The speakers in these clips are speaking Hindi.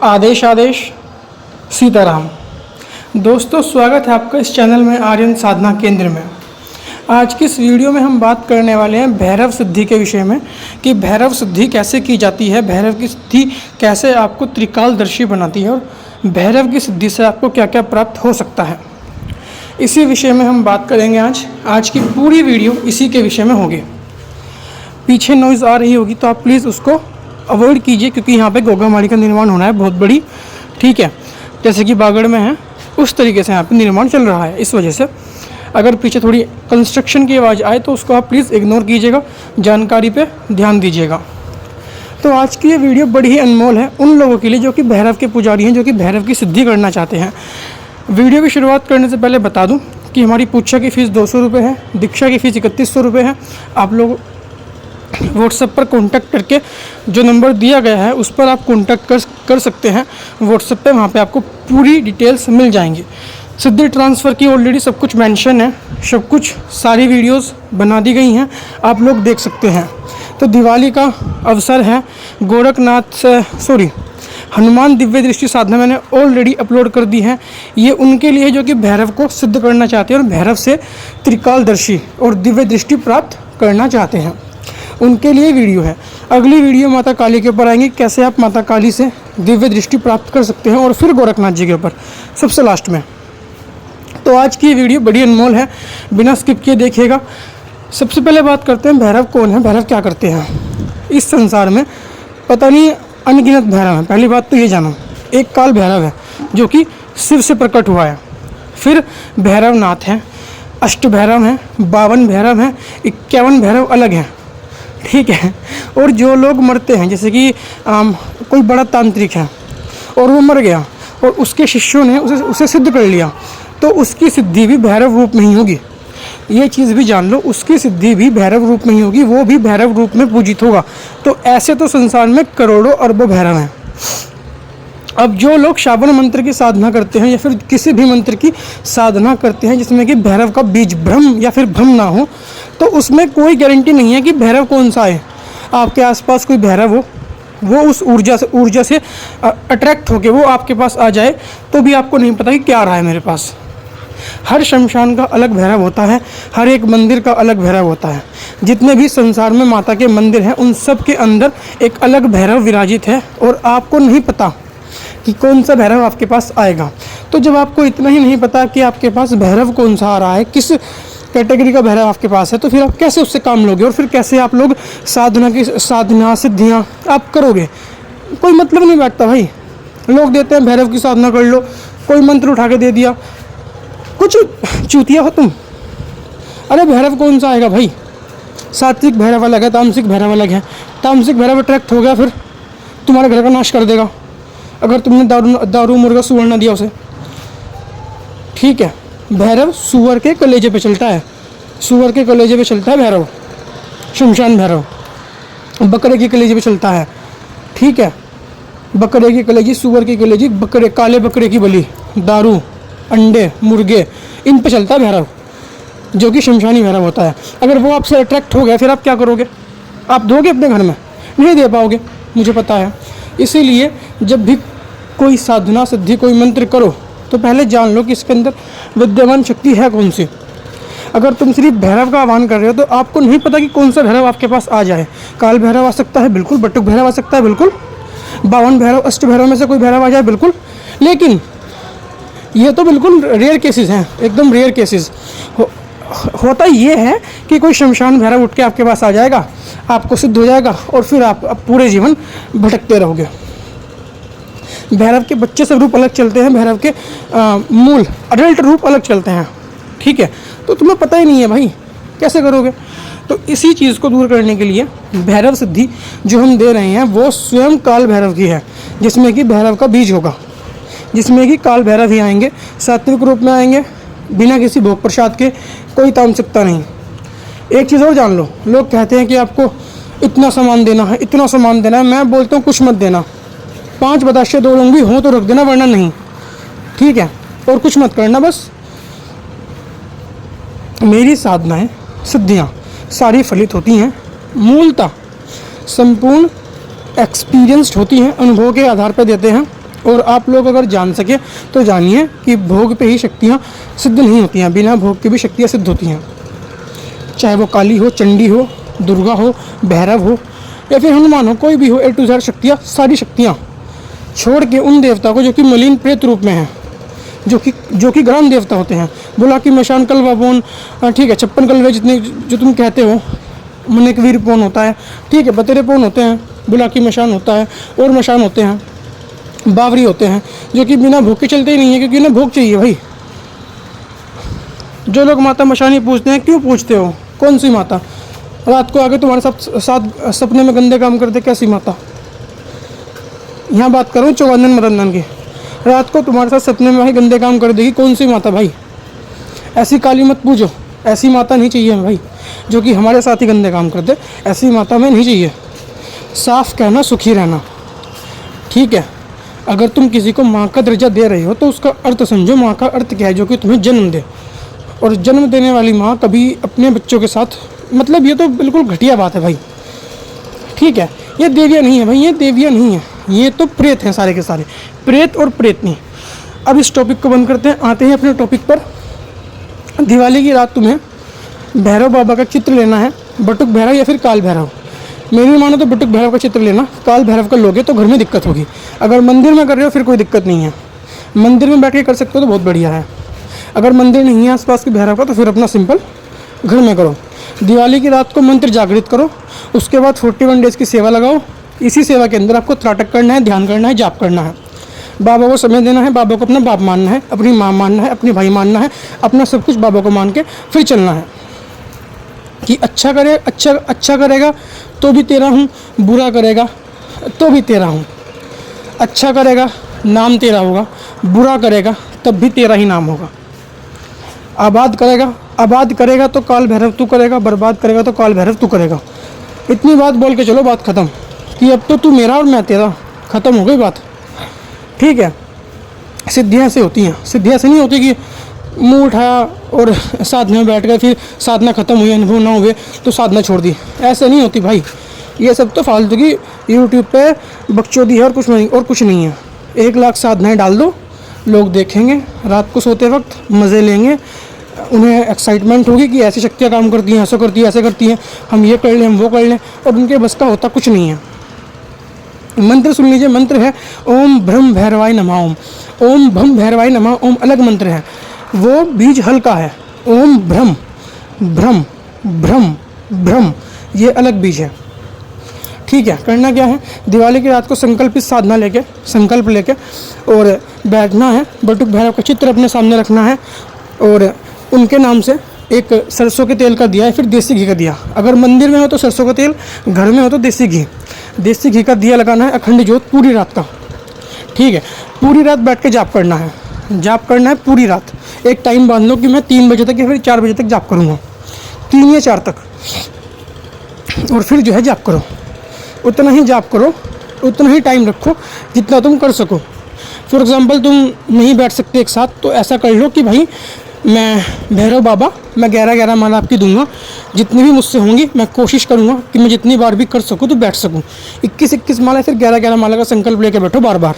आदेश आदेश सीताराम। दोस्तों, स्वागत है आपका इस चैनल में आर्यन साधना केंद्र में। आज की इस वीडियो में हम बात करने वाले हैं भैरव सिद्धि के विषय में कि भैरव सिद्धि कैसे की जाती है, भैरव की सिद्धि कैसे आपको त्रिकालदर्शी बनाती है और भैरव की सिद्धि से आपको क्या क्या प्राप्त हो सकता है। इसी विषय में हम बात करेंगे आज की पूरी वीडियो इसी के विषय में होगी। पीछे नॉइज़ आ रही होगी तो आप प्लीज़ उसको अवॉइड कीजिए, क्योंकि यहाँ पे गोगामाड़ी का निर्माण होना है बहुत बड़ी, ठीक है। जैसे कि बागड़ में है उस तरीके से यहाँ पे निर्माण चल रहा है। इस वजह से अगर पीछे थोड़ी कंस्ट्रक्शन की आवाज़ आए तो उसको आप प्लीज़ इग्नोर कीजिएगा, जानकारी पे ध्यान दीजिएगा। तो आज की ये वीडियो बड़ी ही अनमोल है उन लोगों के लिए जो कि भैरव के पुजारी हैं, जो कि भैरव की सिद्धि करना चाहते हैं। वीडियो की शुरुआत करने से पहले बता दूँ कि हमारी पूजा की फ़ीस 200 रुपये है, दीक्षा की फ़ीस 3100 रुपये है। आप लोग व्हाट्सएप पर कांटेक्ट करके जो नंबर दिया गया है उस पर आप कांटेक्ट कर सकते हैं व्हाट्सएप पे, वहाँ पे आपको पूरी डिटेल्स मिल जाएंगी। सिद्धि ट्रांसफ़र की ऑलरेडी सब कुछ मेंशन है, सब कुछ सारी वीडियोस बना दी गई हैं, आप लोग देख सकते हैं। तो दिवाली का अवसर है, हनुमान दिव्य दृष्टि साधना मैंने ऑलरेडी अपलोड कर दी है। ये उनके लिए जो कि भैरव को सिद्ध करना चाहते हैं और भैरव से त्रिकालदर्शी और दिव्य दृष्टि प्राप्त करना चाहते हैं, उनके लिए वीडियो है। अगली वीडियो माता काली के ऊपर आएंगी, कैसे आप माता काली से दिव्य दृष्टि प्राप्त कर सकते हैं, और फिर गोरखनाथ जी के ऊपर सबसे लास्ट में। तो आज की वीडियो बड़ी अनमोल है, बिना स्किप किए देखिएगा। सबसे पहले बात करते हैं भैरव कौन है, भैरव क्या करते हैं। इस संसार में पता नहीं अनगिनत भैरव हैं। पहली बात तो ये जानो, एक काल भैरव है जो कि शिव से प्रकट हुआ है, फिर भैरवनाथ हैं, अष्ट भैरव हैं, 52 भैरव हैं, 51 भैरव अलग हैं, ठीक है। और जो लोग मरते हैं, जैसे कि कोई बड़ा तांत्रिक है और वो मर गया और उसके शिष्यों ने उसे सिद्ध कर लिया, तो उसकी सिद्धि भी भैरव रूप में ही होगी। ये चीज़ भी जान लो, उसकी सिद्धि भी भैरव रूप में ही होगी, वो भी भैरव रूप में पूजित होगा। तो ऐसे तो संसार में करोड़ों अरबों भैरव हैं। अब जो लोग श्रावण मंत्र की साधना करते हैं या फिर किसी भी मंत्र की साधना करते हैं जिसमें कि भैरव का बीज भ्रम या फिर भ्रम ना हो, तो उसमें कोई गारंटी नहीं है कि भैरव कौन सा है। आपके आसपास कोई भैरव हो, वो उस ऊर्जा से अट्रैक्ट होकर वो आपके पास आ जाए, तो भी आपको नहीं पता कि क्या आ रहा है मेरे पास। हर शमशान का अलग भैरव होता है, हर एक मंदिर का अलग भैरव होता है। जितने भी संसार में माता के मंदिर हैं उन सब के अंदर एक अलग भैरव विराजित है, और आपको नहीं पता कि कौन सा भैरव आपके पास आएगा। तो जब आपको इतना ही नहीं पता कि आपके पास भैरव कौन सा आ रहा है, किस कैटेगरी का भैरव आपके पास है, तो फिर आप कैसे उससे काम लोगे, और फिर कैसे आप लोग साधना सिद्धियाँ आप करोगे। कोई मतलब नहीं बैठता भाई। लोग देते हैं भैरव की साधना कर लो, कोई मंत्र उठा के दे दिया, कुछ चूतिया हो तुम। अरे भैरव कौन सा आएगा भाई, सात्विक भैरव अलग है, तामसिक भैरव अलग है। तामसिक भैरव अट्रैक्ट हो गया फिर तुम्हारे घर का नाश कर देगा अगर तुमने दारू मुर्गा सुअर ना दिया उसे, ठीक है। भैरव सुअर के कलेजे पे चलता है, सुअर के कलेजे पे चलता है भैरव, शमशान भैरव। बकरे के कलेजे पे चलता है, ठीक है। बकरे की कलेजी, सुअर की कलेजी, बकरे, काले बकरे की बलि, दारू, अंडे, मुर्गे, इन पे चलता है भैरव, जो कि शमशानी भैरव होता है। अगर वो आपसे अट्रैक्ट हो गया फिर आप क्या करोगे, आप दोगे अपने घर में? नहीं दे पाओगे, मुझे पता है। इसीलिए जब भी कोई साधना सिद्धि कोई मंत्र करो तो पहले जान लो कि इसके अंदर विद्यमान शक्ति है कौन सी। अगर तुम सिर्फ भैरव का आह्वान कर रहे हो तो आपको नहीं पता कि कौन सा भैरव आपके पास आ जाए। काल भैरव आ सकता है बिल्कुल, बटुक भैरव आ सकता है बिल्कुल, 52 भैरव, अष्ट भैरव में से कोई भैरव आ जाए बिल्कुल। लेकिन ये तो बिल्कुल रेयर केसेस हैं, एकदम रेयर केसेस। होता ये है कि कोई शमशान भैरव उठ के आपके पास आ जाएगा, आपको सिद्ध हो जाएगा, और फिर आप पूरे जीवन भटकते रहोगे। भैरव के बच्चे सब रूप अलग चलते हैं, भैरव के मूल अडल्ट रूप अलग चलते हैं, ठीक है। तो तुम्हें पता ही नहीं है भाई, कैसे करोगे? तो इसी चीज़ को दूर करने के लिए भैरव सिद्धि जो हम दे रहे हैं वो स्वयं काल भैरव की है, जिसमें कि भैरव का बीज होगा, जिसमें कि काल भैरव ही आएंगे, सात्विक रूप में आएंगे, बिना किसी भोग प्रसाद के, कोई तामसिकता नहीं। एक चीज़ और जान लो, लोग कहते हैं कि आपको इतना सामान देना है, इतना सामान देना है। मैं बोलता हूँ कुछ मत देना, 5 बताशे 2 लौंगी हो तो रख देना, वरना नहीं, ठीक है। और कुछ मत करना। बस मेरी साधनाएं सिद्धियाँ सारी फलित होती हैं, मूलतः संपूर्ण एक्सपीरियंस्ड होती हैं, अनुभव के आधार पर देते हैं। और आप लोग अगर जान सके तो जानिए कि भोग पे ही शक्तियाँ सिद्ध नहीं होती हैं, बिना भोग के भी शक्तियाँ सिद्ध होती हैं। चाहे वो काली हो, चंडी हो, दुर्गा हो, भैरव हो या फिर हनुमान हो, कोई भी हो, A to Z शक्तियाँ, सारी शक्तियाँ छोड़ के उन देवता को जो कि मलिन प्रेत रूप में हैं, जो कि ग्राम देवता होते हैं, बोला कि मशान कलवा पौन, ठीक है, 56 कलवे जितने जो तुम कहते हो, मनेकवीर पौन होता है, ठीक है, बतेरे पौन होते हैं, बुला की मशान होता है, और मशान होते हैं, बावरी होते हैं, जो कि बिना भोग के चलते ही नहीं है, क्योंकि उन्हें भोग चाहिए भाई। जो लोग माता मशानी पूछते हैं, क्यों पूछते हो? कौन सी माता? रात को आके तुम्हारे साथ सपने में गंदे काम करते, कैसी माता? यहाँ बात करूँ चौगंदन मदनदन की, रात को तुम्हारे साथ सपने में भाई गंदे काम कर देगी, कौन सी माता भाई? ऐसी काली मत पूछो, ऐसी माता नहीं चाहिए हमें भाई, जो कि हमारे साथ ही गंदे काम कर दे, ऐसी माता में नहीं चाहिए। साफ कहना, सुखी रहना, ठीक है। अगर तुम किसी को माँ का दर्जा दे रहे हो तो उसका अर्थ समझो, माँ का अर्थ क्या है, जो कि तुम्हें जन्म दे। और जन्म देने वाली माँ कभी अपने बच्चों के साथ, मतलब ये तो बिल्कुल घटिया बात है भाई, ठीक है। ये देवियाँ नहीं है भाई, ये देवियाँ नहीं है, ये तो प्रेत हैं सारे के सारे, प्रेत और प्रेतनी। अब इस टॉपिक को बंद करते हैं, आते हैं अपने टॉपिक पर। दिवाली की रात तुम्हें भैरव बाबा का चित्र लेना है, बटुक भैरव या फिर काल भैरव। मेरी मानो तो बटुक भैरव का चित्र लेना, काल भैरव का लोगे तो घर में दिक्कत होगी। अगर मंदिर में कर रहे हो फिर कोई दिक्कत नहीं है, मंदिर में बैठ के कर सकते हो तो बहुत बढ़िया है। अगर मंदिर नहीं है आसपास के भैरव का तो फिर अपना सिंपल घर में करो। दिवाली की रात को मंत्र जागृत करो, उसके बाद 41 डेज़ की सेवा लगाओ। इसी सेवा के अंदर आपको त्राटक करना है, ध्यान करना है, जाप करना है, बाबा को समय देना है, बाबा को अपना बाप मानना है, अपनी माँ मानना है, अपनी भाई मानना है, अपना सब कुछ बाबा को मान के फिर चलना है कि अच्छा करे, अच्छा करेगा तो भी तेरा हूँ, बुरा करेगा तो भी तेरा हूँ। अच्छा करेगा नाम तेरा होगा, बुरा करेगा तब भी तेरा ही नाम होगा। आबाद करेगा तो काल भैरव तू करेगा, बर्बाद करेगा तो काल भैरव तू करेगा। इतनी बात बोल के चलो, बात ख़त्म, कि अब तो तू मेरा और मैं तेरा, ख़त्म हो गई बात, ठीक है। सिद्धियाँ से होती हैं, सिद्धियाँ से नहीं होती कि मुँह उठाया और साधना में बैठ गए, फिर साधना ख़त्म हुई, अनुभव ना हुए तो साधना छोड़ दी, ऐसे नहीं होती भाई। ये सब तो फालतू की यूट्यूब पे बकचोदी है और कुछ नहीं है। 1 लाख साधनाएं डाल दो, लोग देखेंगे, रात को सोते वक्त मज़े लेंगे, उन्हें एक्साइटमेंट होगी कि ऐसी शक्तियाँ काम करती हैं, ऐसा करती है, ऐसे करती हैं, हम ये कर लें, हम वो कर लें, और उनके बस का होता कुछ नहीं है। मंत्र सुन लीजिए, मंत्र है ओम भ्रम भैरवाय नमः। ओम भ्रम भैरवाय नमः, ओम अलग मंत्र है, वो बीज हल्का है। ओम भ्रम भ्रम भ्रम भ्रम, ये अलग बीज है, ठीक है। करना क्या है, दिवाली की रात को संकल्पित साधना लेके, संकल्प लेके और बैठना है, बटुक भैरव का चित्र अपने सामने रखना है और उनके नाम से एक सरसों के तेल का दिया या फिर देसी घी का दिया। अगर मंदिर में हो तो सरसों का तेल, घर में हो तो देसी घी का दिया लगाना है, अखंड ज्योत पूरी रात का, ठीक है। पूरी रात बैठ के जाप करना है पूरी रात। एक टाइम बांध लो कि मैं 3 बजे तक या फिर 4 बजे तक जाप करूँगा, 3 या 4 तक, और फिर जो है जाप करो। उतना ही जाप करो, उतना ही टाइम रखो जितना तुम कर सको। फॉर एग्ज़ाम्पल तुम नहीं बैठ सकते एक साथ, तो ऐसा कर लो कि भाई मैं भैरव बाबा, मैं 11 माला आपकी दूंगा, जितनी भी मुझसे होंगी मैं कोशिश करूंगा कि मैं जितनी बार भी कर सकूं तो बैठ सकूं। 21 माला फिर 11 माला का संकल्प लेके बैठो बार बार।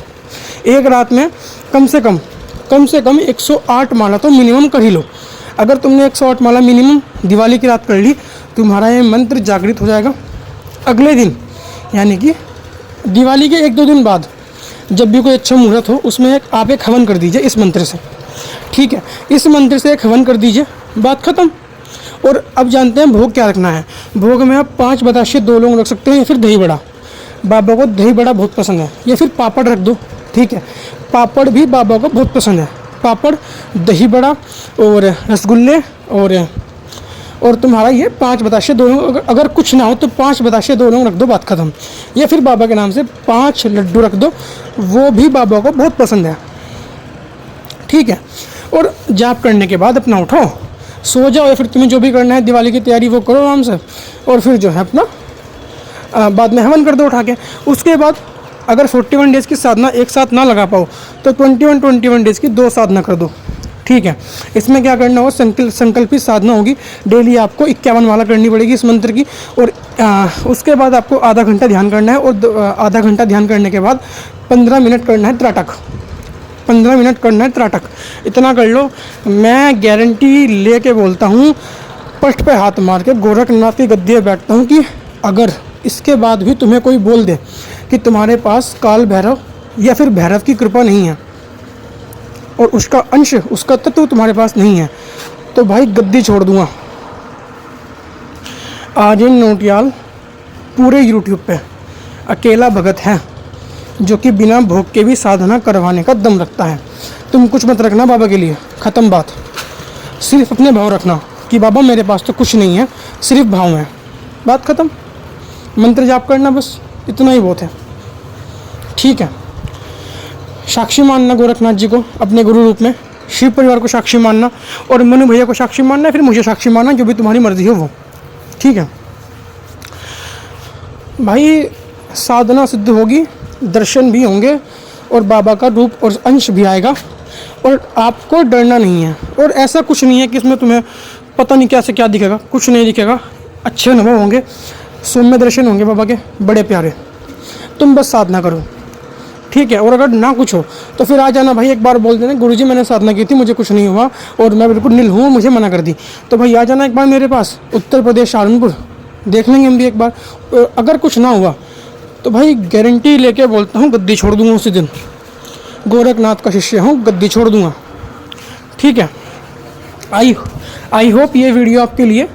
एक रात में कम से कम 108 माला तो मिनिमम कर ही लो। अगर तुमने 108 माला मिनिमम दिवाली की रात कर ली, तुम्हारा ये मंत्र जागृत हो जाएगा। अगले दिन यानी कि दिवाली के 1-2 दिन बाद जब भी कोई अच्छा मुहूर्त हो, उसमें आप एक हवन कर दीजिए इस मंत्र से, ठीक है। इस मंत्र से एक हवन कर दीजिए, बात ख़त्म। और अब जानते हैं भोग क्या रखना है। भोग में आप 5 बताशे 2 लोग रख सकते हैं या फिर दही बड़ा। बाबा को दही बड़ा बहुत पसंद है, या फिर पापड़ रख दो, ठीक है। पापड़ भी बाबा को बहुत पसंद है, पापड़, दही बड़ा और रसगुल्ले और तुम्हारा ये 5 बताशे 2 लोग। अगर कुछ ना हो तो 5 बताशे 2 लोग रख दो, बात ख़त्म। या फिर बाबा के नाम से 5 लड्डू रख दो, वो भी बाबा को बहुत पसंद है, ठीक है। और जाप करने के बाद अपना उठो, सो जाओ, या फिर तुम्हें जो भी करना है दिवाली की तैयारी वो करो आराम से, और फिर जो है अपना बाद में हवन कर दो उठा के। उसके बाद अगर 41 डेज़ की साधना एक साथ ना लगा पाओ तो 21 डेज़ की 2 साधना कर दो, ठीक है। इसमें क्या करना होगा, संकल्पित साधना होगी। डेली आपको 51 माला करनी पड़ेगी इस मंत्र की। और उसके बाद आपको आधा घंटा ध्यान करना है। और आधा घंटा ध्यान करने के बाद 15 मिनट करना है त्राटक। 15 मिनट करना है त्राटक। इतना कर लो, मैं गारंटी लेके बोलता हूँ, पष्ट पे हाथ मार के गोरखनाथ की गद्दी पे बैठता हूँ कि अगर इसके बाद भी तुम्हें कोई बोल दे कि तुम्हारे पास काल भैरव या फिर भैरव की कृपा नहीं है और उसका अंश, उसका तत्व तुम्हारे पास नहीं है, तो भाई गद्दी छोड़ दूंगा। आर्यन नौटियाल पूरे यूट्यूब पे अकेला भगत है जो कि बिना भोग के भी साधना करवाने का दम रखता है। तुम कुछ मत रखना बाबा के लिए, ख़त्म बात। सिर्फ अपने भाव रखना कि बाबा मेरे पास तो कुछ नहीं है, सिर्फ भाव है, बात ख़त्म। मंत्र जाप करना, बस इतना ही बहुत है, ठीक है। साक्षी मानना गोरखनाथ जी को अपने गुरु रूप में, शिव परिवार को साक्षी मानना और मनु भैया को साक्षी मानना, फिर मुझे साक्षी मानना, जो भी तुम्हारी मर्जी हो वो, ठीक है भाई। साधना सिद्ध होगी, दर्शन भी होंगे और बाबा का रूप और अंश भी आएगा और आपको डरना नहीं है। और ऐसा कुछ नहीं है कि इसमें तुम्हें पता नहीं कैसे क्या दिखेगा, कुछ नहीं दिखेगा। अच्छे अनुभव होंगे, सौम्य दर्शन होंगे बाबा के बड़े प्यारे। तुम बस साधना करो, ठीक है। और अगर ना कुछ हो तो फिर आ जाना भाई, एक बार बोल देना गुरुजी मैंने साधना की थी, मुझे कुछ नहीं हुआ और मैं बिल्कुल नील हूँ, मुझे मना कर दी। तो भाई आ जाना एक बार मेरे पास, उत्तर प्रदेश सहारनपुर, देख लेंगे हम भी एक बार। अगर कुछ ना हुआ तो भाई गारंटी लेके बोलता हूँ गद्दी छोड़ दूँगा उसी दिन। गोरखनाथ का शिष्य हूँ, गद्दी छोड़ दूँगा, ठीक है। आई होप ये वीडियो आपके लिए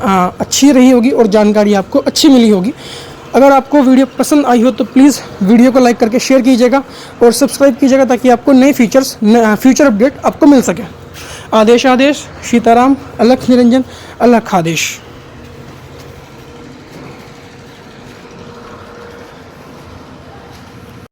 अच्छी रही होगी और जानकारी आपको अच्छी मिली होगी। अगर आपको वीडियो पसंद आई हो तो प्लीज़ वीडियो को लाइक करके शेयर कीजिएगा और सब्सक्राइब कीजिएगा ताकि आपको नए फ्यूचर अपडेट आपको मिल सके। आदेश, सीताराम, अलख निरंजन, अलख आदेश।